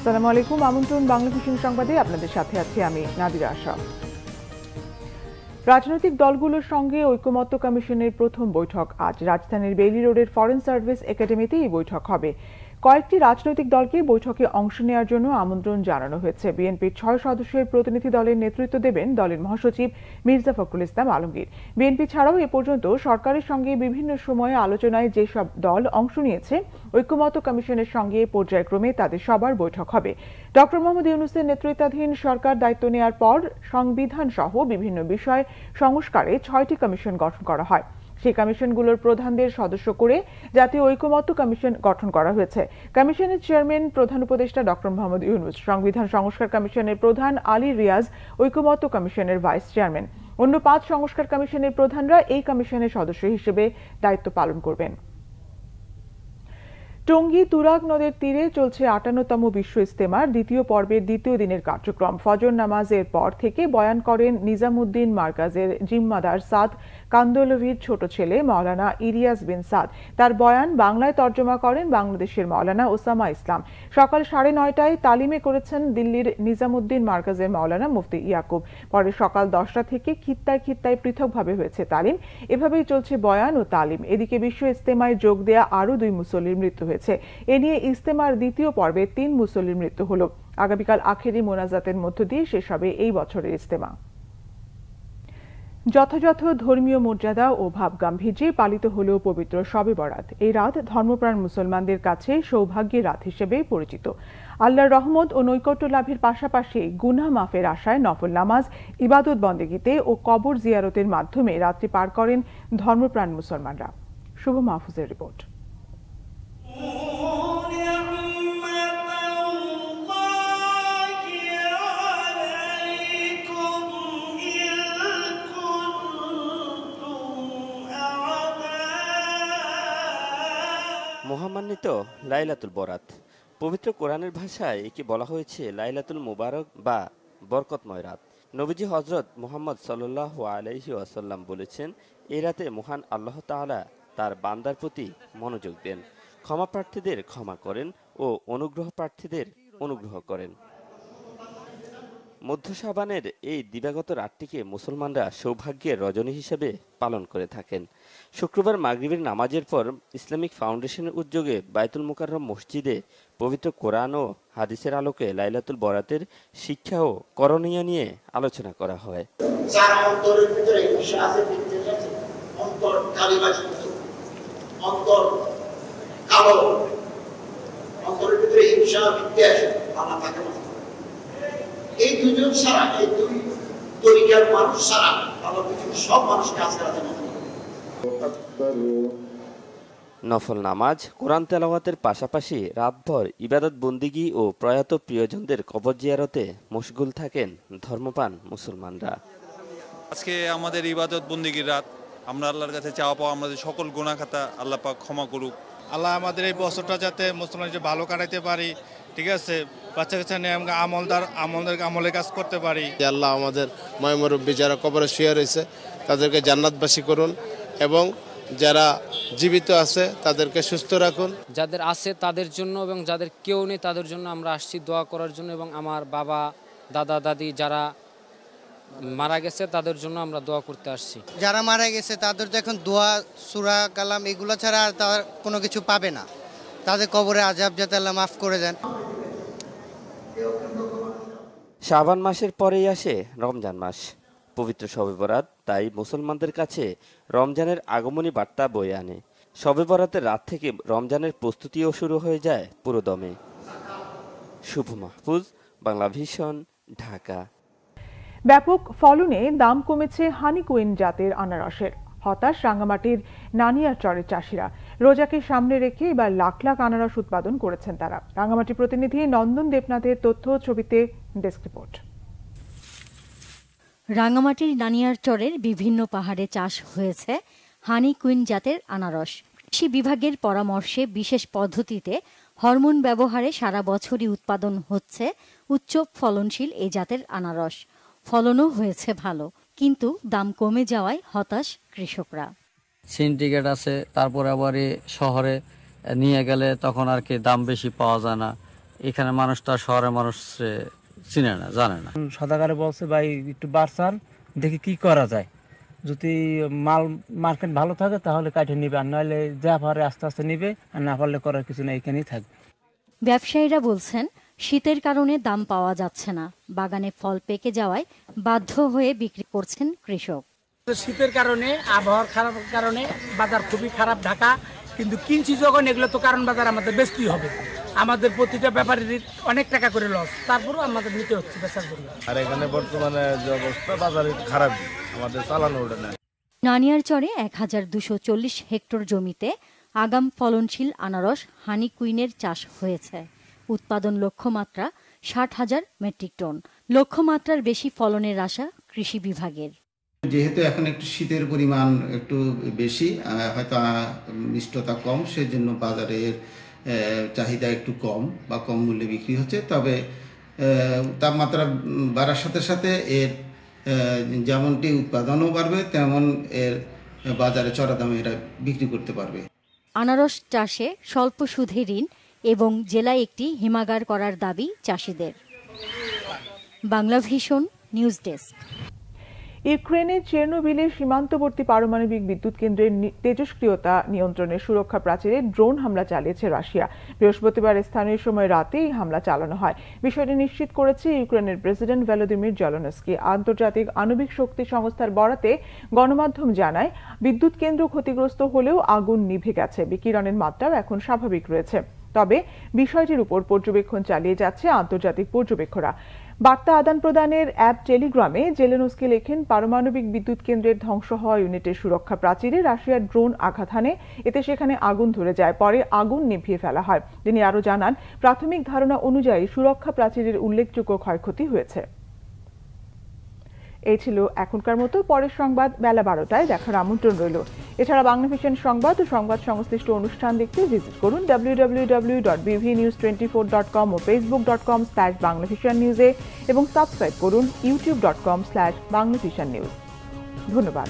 আসসালামু আলাইকুম। আমন্ত্রণ বাংলা ভিশন সংবাদে আপনাদের সাথে আছি আমি নাদিরা আশা। রাজনৈতিক দলগুলোর সঙ্গে ঐকমত্য কমিশনের প্রথম বৈঠক আজ রাজধানীর বেইলি রোডের ফরেন সার্ভিস একাডেমিতে এই বৈঠক হবে। কয়েকটি রাজনৈতিক দলকে বৈঠকে অংশ নেওয়ার জন্য আমন্ত্রণ জানানো হয়েছে। বিএনপির 6 সদস্যের প্রতিনিধি দলের নেতৃত্ব দেবেন দলের মহাসচিব মির্জা ফখরুল ইসলাম আলমগীর। বিএনপি ছাড়াও এ পর্যন্ত সরকারের সঙ্গে বিভিন্ন সময়ে আলোচনায় যেসব দল অংশ নিয়েছে ঐকমত্য কমিশনের সঙ্গে পর্যায়ক্রমে তাদের সবার বৈঠক হবে। ডক্টর মোহাম্মদ ইউনূসের নেতৃত্বাধীন সরকার দায়িত্ব নেওয়ার পর সংবিধান সহ বিভিন্ন বিষয় সংস্কারে 6টি কমিশন গঠন করা হয়। সেই কমিশনগুলোর প্রধানদের সদস্য করে জাতীয় ঐকমত্য কমিশন গঠন করা হয়েছে। কমিশনের চেয়ারম্যান প্রধান উপদেষ্টা ডক্টর মোহাম্মদ ইউনূস, সংবিধান সংস্কার কমিশনের প্রধান আলী রিয়াজ ঐকমত্য কমিশনের ভাইস চেয়ারম্যান। অন্য 5 সংস্কার কমিশনের প্রধানরা এই কমিশনের সদস্য হিসেবে দায়িত্ব পালন করবেন। টঙ্গী তুরাগ নদের তীরে চলছে 58তম বিশ্ব ইজতেমার দ্বিতীয় পর্বের দ্বিতীয় দিনের কার্যক্রম। ফজর নামাজের পর থেকে বয়ান করেন নিজামুদ্দিন মার্কাজের জিম্মাদার সাদ কান্দলভির ছোট ছেলে মাওলানা ইলিয়াস বিন সাদ। তার বয়ান বাংলায় তর্জমা করেন বাংলাদেশের মাওলানা ওসামা ইসলাম। সকাল 9:30টায় তালিমে করেছেন দিল্লির নিজামুদ্দিন মার্কাজের মাওলানা মুফতি ইয়াকুব। পরে সকাল 10টা থেকে খিত্তায় খিত্তায় পৃথকভাবে হয়েছে তালিম। এভাবেই চলছে বয়ান ও তালিম। এদিকে বিশ্ব ইজতেমায় যোগ দেয়া আরও 2 মুসল্লির মৃত্যু হয়েছে। এ নিয়ে ইজতেমার দ্বিতীয় পর্বে 3 মুসল্লির মৃত্যু হল। আগামীকাল আখেরি মোনাজাতের মধ্য দিয়ে শেষ হবে এই বছরের ইজতেমা। যথাযথ ধর্মীয় মর্যাদা ও ভাবগাম্ভীর্যে পালিত হল পবিত্র শবে বরাত। এই রাত ধর্মপ্রাণ মুসলমানদের কাছে সৌভাগ্যের রাত হিসেবে পরিচিত। আল্লাহর রহমত ও নৈকট্য লাভের পাশাপাশি গুনাহ মাফের আশায় নফল নামাজ, ইবাদত বন্দেগীতে ও কবর জিয়ারতের মাধ্যমে রাত্রি পার করেন ধর্মপ্রাণ মুসলমানরা। শুভ মাহফুজের রিপোর্ট। মহামান্বিত লাইলাতুল বরাত। পবিত্র কোরআনের ভাষায় একে বলা হয়েছে লাইলাতুল মুবারক বা বরকতময় রাত। নবীজি হজরত মুহাম্মদ সাল্লাল্লাহু আলাইহি ওয়াসাল্লাম বলেছেন, এই রাতে মহান আল্লাহ তাআলা তার বান্দার প্রতি মনোযোগ দেন, ক্ষমা প্রার্থীদের ক্ষমা করেন ও অনুগ্রহ প্রার্থীদের অনুগ্রহ করেন। মধ্য শাবানের এই দিবাগত রাতটিকে মুসলমানরা সৌভাগ্যের রজনী হিসেবে পালন করে থাকেন। শুক্রবার মাগরিবের নামাজের পর ইসলামিক ফাউন্ডেশনের উদ্যোগে বায়তুল মুকাররম মসজিদে পবিত্র কোরআন ও হাদিসের আলোকে লাইলাতুল বরাতের শিক্ষা ও করণীয় নিয়ে আলোচনা করা হয়। এই দুজন ছাড়া, এই দুই তরিকার মানুষ ছাড়া আল্লাহ পৃথিবীর সব মানুষকে আজকে রাতে নফল নামাজ, কোরআন তেলাওয়াতের পাশাপাশি রাতভর ইবাদত বন্দিগি ও প্রয়াত প্রিয়জনদের কবর জিয়ারতে মশগুল থাকেন ধর্মপ্রাণ মুসলমানরা। আজকে আমাদের ইবাদত বন্দিগির রাত। আমরা আল্লাহর কাছে চাওয়া পাওয়া আমাদের সকল গুনাহ খাতা আল্লাহ পাক ক্ষমা করুক। আল্লাহ আমাদের এই বছরটা যাতে মুসলমান ভালো কাটাইতে পারি, ঠিক আছে, বাচ্চা কাচ্চা নিয়ে আমরা আমলের কাজ করতে পারি। আল্লাহ আমাদের ময়মুরব্বী যারা কবরে শুয়ে রয়েছে তাদেরকে জান্নাতবাসী করুন এবং যারা জীবিত আছে তাদেরকে সুস্থ রাখুন। যাদের আছে তাদের জন্য এবং যাদের কেউ নেই তাদের জন্য আমরা আসছি দোয়া করার জন্য, এবং আমার বাবা দাদা দাদি যারা মারা গেছে তাদের জন্য আমরা দোয়া করতে আসছি। যারা মারা গেছে তাদের তো এখন দোয়া সূরা কালাম এগুলো ছাড়া আর তার কোনো কিছু পাবে না। তাদের কবরে আযাব যাতে আল্লাহ মাফ করে দেন। শাবান মাসের পরেই আসে রমজান মাস, পবিত্র শবে বরাত। তাই মুসলমানদের কাছে রমজানের আগমনী বার্তা বয়ে আনে। শবে বরাতের রাত থেকে রমজানের প্রস্তুতিও শুরু হয়ে যায় পুরোদমে। শুভ মাহফুজ, বাংলা ভিশন, ঢাকা। ব্যাপক ফলনে দাম কমেছে হানি কুইন জাতের আনারসের। হতাশ রাঙ্গামাটির নানিয়ারচরের চাষিরা। রোজাকে সামনে রেখে এবার লাখ লাখ আনারস উৎপাদন করেছেন তারা। রাঙ্গামাটি প্রতিনিধি নন্দন দেবনাথের তথ্য, ছবিতে ডেস্ক রিপোর্ট। রাঙ্গামাটির নানিয়ারচরের বিভিন্ন পাহাড়ে চাষ হয়েছে হানি কুইন জাতের আনারস। কৃষি বিভাগের পরামর্শে বিশেষ পদ্ধতিতে হরমোন ব্যবহারে সারা বছরই উৎপাদন হচ্ছে উচ্চ ফলনশীল এই জাতের আনারস। ফলনও হয়েছে ভালো, কিন্তু দাম কমে যাওয়ায় হতাশ কৃষকরা। সিন্ডিকেট আছে, তারপরে আবার শহরে নিয়ে গেলে তখন আর কি দাম বেশি পাওয়া যায় না, এখানে মানুষ তো শহরের মানুষ চিনে না, জানে না। সদাগারে বলছে ভাই একটু বাড়ছান, দেখি কি করা যায়, যদি মাল মার্কেট ভালো থাকে তাহলে কাটে নিবে, আর নাহলে যা পারে আস্তে আস্তে নিবে, আর না পারলে করার কিছু না, এখানেই থাকবে। ব্যবসায়ীরা বলছেন শীতের কারণে দাম পাওয়া যাচ্ছে না, বাগানে ফল পেকে যাওয়ায় বাধ্য হয়ে বিক্রি করছেন কৃষক। শীতের কারণে, আবহাওয়ার খারাপের কারণে বাজার খুবই খারাপ ঢাকা, কিন্তু কিনছি যখন এগুলো তো কারণ বাজার আমাদের বেচতেই হবে, আমাদের প্রতিটা ব্যাপারের অনেক টাকা করে লস, তারপরেও আমাদের নিতে হচ্ছে বেচার জন্য। আর এখানে বর্তমানে যে অবস্থা বাজারে খারাপ, আমাদের চালানো ওঠে না। নানিয়ারচরে 1240 হেক্টর জমিতে আগাম ফলনশীল আনারস হানি কুইনের চাষ হয়েছে। উৎপাদন লক্ষ্যমাত্রা 60,000 মেট্রিক টন। লক্ষ্যমাত্রার বেশি ফলনের আশা কৃষি বিভাগের। যেহেতু এখন একটু শীতের পরিমাণ একটু বেশি, হয়তো মিষ্টতা কম, সেজন্য বাজারের চাহিদা একটু কম বা কম মূল্যে বিক্রি হচ্ছে। তবে তাপমাত্রা বাড়ার সাথে সাথে এর যেমনটি উৎপাদনও বাড়বে, তেমন এর বাজারে চড়া দামে এরা বিক্রি করতে পারবে। আনারস চাষে স্বল্প সুদে ঋণ এবং জেলায় একটি হিমাগার করার দাবি চাষিদের। Banglavision news desk. ইউক্রেনের চেরনোবিলের সীমান্তবর্তী পারমাণবিক বিদ্যুৎ কেন্দ্রের তেজস্ক্রিয়তা নিয়ন্ত্রণে সুরক্ষা প্রাচীরে ড্রোন হামলা চালিয়েছে রাশিয়া। বৃহস্পতিবার স্থানীয় সময় রাতে এই হামলা চালানো হয়। বিষয়টি নিশ্চিত করেছে ইউক্রেনের প্রেসিডেন্ট ভলোদিমির জেলেনস্কি। আন্তর্জাতিক আণবিক শক্তি সংস্থার বরাতে গণমাধ্যম জানায়, বিদ্যুৎ কেন্দ্র ক্ষতিগ্রস্ত হলেও আগুন নিভে গেছে, বিকিরণের মাত্রাও এখন স্বাভাবিক রয়েছে। তবে বিষয়টির উপর পর্যবেক্ষণ চালিয়ে যাচ্ছে আন্তর্জাতিক পর্যবেক্ষকরা। বার্তা আদান প্রদানের অ্যাপ টেলিগ্রামে জেলেনস্কি লেখেন, পারমাণবিক বিদ্যুৎ কেন্দ্রের ধ্বংস হওয়া ইউনিটের সুরক্ষা প্রাচীরে রাশিয়ার ড্রোন আঘাত হানে, এতে সেখানে আগুন ধরে যায়, পরে আগুন নিভিয়ে ফেলা হয়। তিনি আরও জানান, প্রাথমিক ধারণা অনুযায়ী সুরক্ষা প্রাচীরের উল্লেখযোগ্য ক্ষয়ক্ষতি হয়েছে। এই ছিল এখনকার মতো। পরের সংবাদ বেলা 12টায় দেখার আমন্ত্রণ রইল। এছাড়া বাংলাভিশন সংবাদ ও সংবাদ সংশ্লিষ্ট অনুষ্ঠান দেখতে ভিজিট করুন www.bvnews24.com ও facebook.com/banglavishannews এবং সাবস্ক্রাইব করুন youtube.com/banglavishannews। ধন্যবাদ।